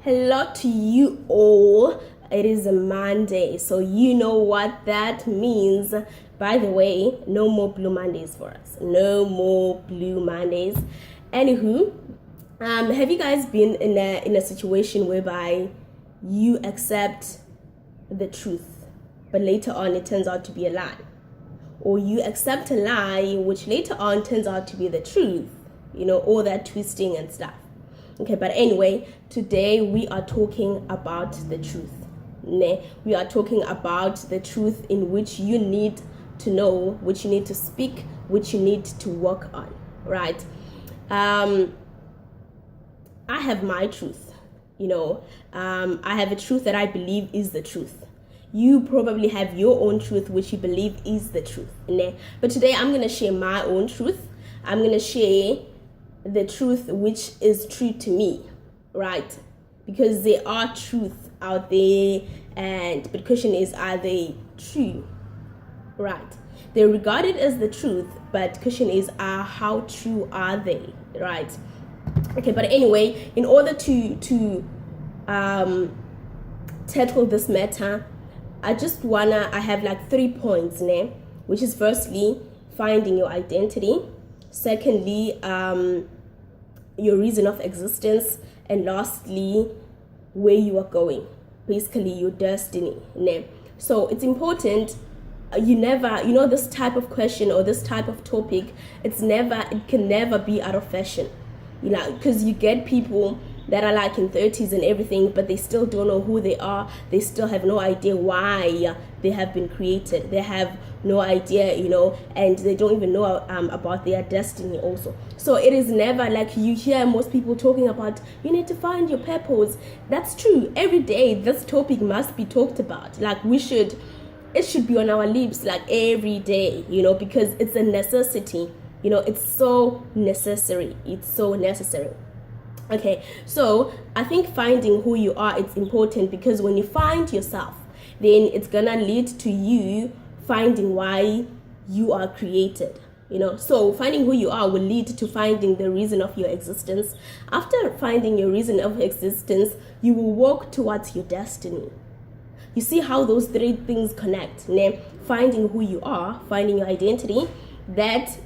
Hello to you all. It is a Monday, so you know what that means. By the way, no more Blue Mondays for us. No more Blue Mondays. Anywho, have you guys been in a situation whereby you accept the truth, but later on it turns out to be a lie? Or you accept a lie, which later on turns out to be the truth? You know, all that twisting and stuff. Okay, but anyway, today we are talking about the truth. We are talking about the truth in which you need to know, which you need to speak, which you need to work on, right? I have my truth, I have a truth that I believe is the truth. You probably have your own truth, which you believe is the truth. But today I'm going to share my own truth. I'm going to share the truth which is true to me, right? Because there are truth out there, but the question is, are they true? Right? They're regarded as the truth, but the question is, how true are they? Right? Okay, but anyway, in order to tackle this matter, I have like 3 points, which is firstly, finding your identity. Secondly, your reason of existence. And lastly, where you are going. Basically, your destiny. So it's important, this type of question or this type of topic, it can never be out of fashion. Because you get people that are like in 30s and everything, but they still don't know who they are. They still have no idea why they have been created. They have no idea, and they don't even know about their destiny also. So it is never like you hear most people talking about, you need to find your purpose. That's true. Every day, this topic must be talked about. Like it should be on our lips like every day, because it's a necessity. It's so necessary. It's so necessary. Okay, so I think finding who you are, it's important, because when you find yourself, then it's gonna lead to you finding why you are created. So finding who you are will lead to finding the reason of your existence. After finding your reason of existence, you will walk towards your destiny. You see how those 3 things connect? Finding who you are, finding your identity, that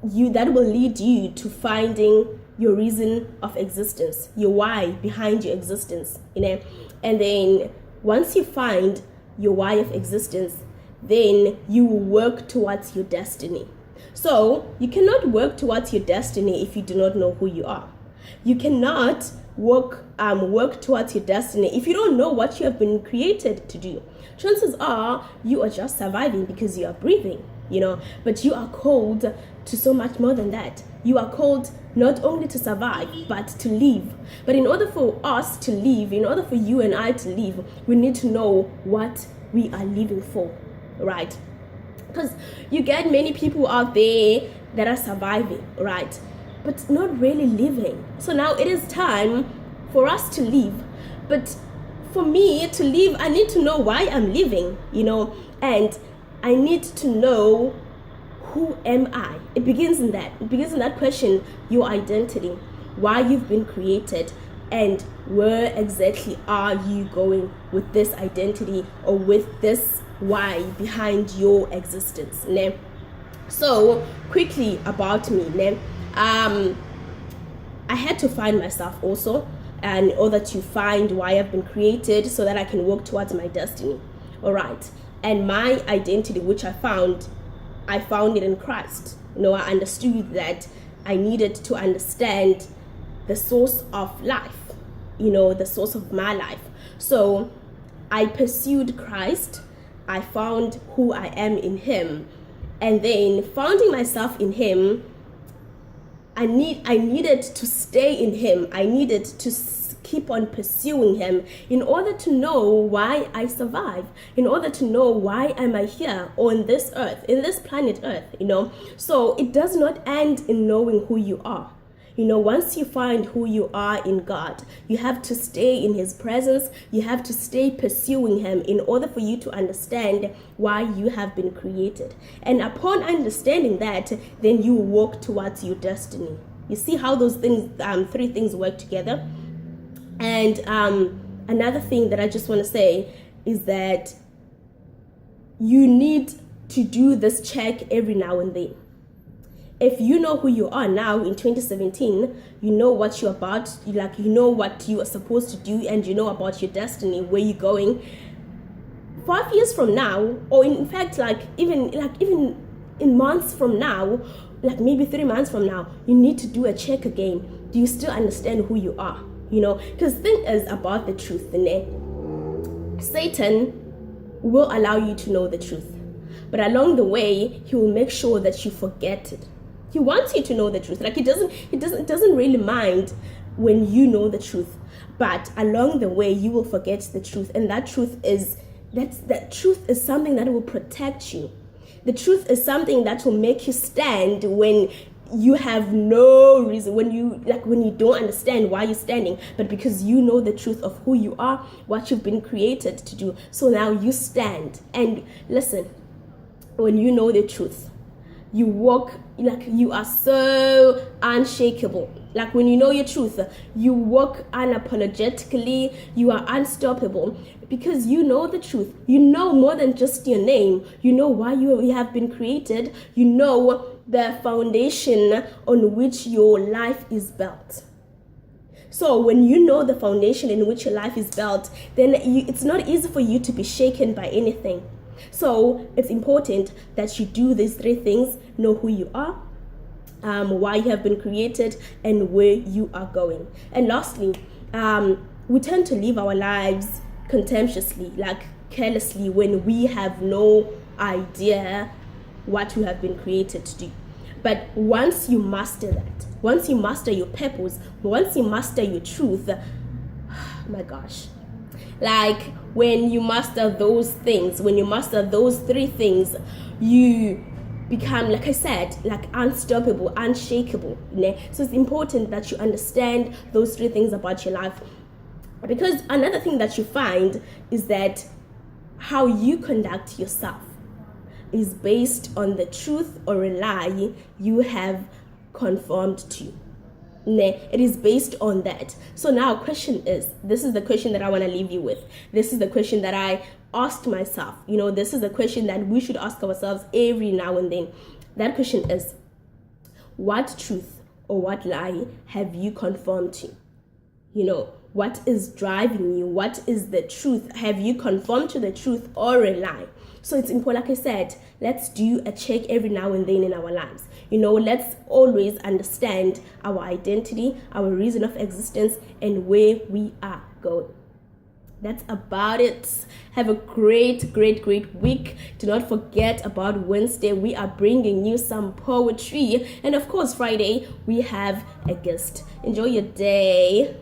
will lead you to finding your reason of existence, your why behind your existence, and then once you find your why of existence, then you will work towards your destiny. So you cannot work towards your destiny if you do not know who you are. You cannot work towards your destiny if you don't know what you have been created to do. Chances are you are just surviving because you are breathing, but you are called to so much more than that. You are called not only to survive, but to live. But in order for us to live, in order for you and I to live, we need to know what we are living for, right? Because you get many people out there that are surviving, right? But not really living. So now it is time for us to live. But for me to live, I need to know why I'm living, and I need to know, who am I? It begins in that. It begins in that question, your identity, why you've been created, and where exactly are you going with this identity or with this why behind your existence. So quickly about me. I had to find myself also, in order to find why I've been created, so that I can work towards my destiny. All right. And my identity, which I found it in Christ. I understood that I needed to understand the source of life, the source of my life. So I pursued Christ. I found who I am in Him. And then finding myself in Him, I needed to stay in Him. I needed to keep on pursuing Him in order to know why I survive, in order to know why am I here on this earth, in this planet Earth, So it does not end in knowing who you are. Once you find who you are in God, you have to stay in His presence. You have to stay pursuing Him in order for you to understand why you have been created. And upon understanding that, then you walk towards your destiny. You see how those things, 3 things work together? And another thing that I just want to say is that you need to do this check every now and then. If you know who you are now in 2017, you know what you're about, you know what you are supposed to do, and you know about your destiny, where you're going. 5 years from now, or in fact, even in months from now, maybe 3 months from now, you need to do a check again. Do you still understand who you are? Because the thing is about the truth, Satan will allow you to know the truth, but along the way, he will make sure that you forget it. He wants you to know the truth. He doesn't really mind when you know the truth, but along the way, you will forget the truth, and that truth is something that will protect you. The truth is something that will make you stand when you have no reason, when you don't understand why you're standing, but because you know the truth of who you are, what you've been created to do. So now you stand. And listen, when you know the truth, you walk you are so unshakable. When you know your truth, you walk unapologetically, you are unstoppable, because you know the truth. You know more than just your name. You know why you have been created. You know the foundation on which your life is built. So when you know the foundation in which your life is built, then it's not easy for you to be shaken by anything. So it's important that you do these 3 things: know who you are, why you have been created, and where you are going. And lastly, we tend to live our lives contemptuously, carelessly, when we have no idea what we have been created to do. But once you master that, once you master your purpose, once you master your truth, oh my gosh, when you master those things, when you master those 3 things, you become, like I said, unstoppable, unshakable. So it's important that you understand those 3 things about your life, because another thing that you find is that how you conduct yourself is based on the truth or a lie you have conformed to. It is based on that. So now question is, this is the question that I want to leave you with. This is the question that I asked myself. This is the question that we should ask ourselves every now and then. That question is, what truth or what lie have you conformed to? What is driving you? What is the truth? Have you conformed to the truth or a lie? So it's important, like I said, let's do a check every now and then in our lives. Let's always understand our identity, our reason of existence, and where we are going. That's about it. Have a great, great, great week. Do not forget about Wednesday. We are bringing you some poetry. And of course, Friday, we have a guest. Enjoy your day.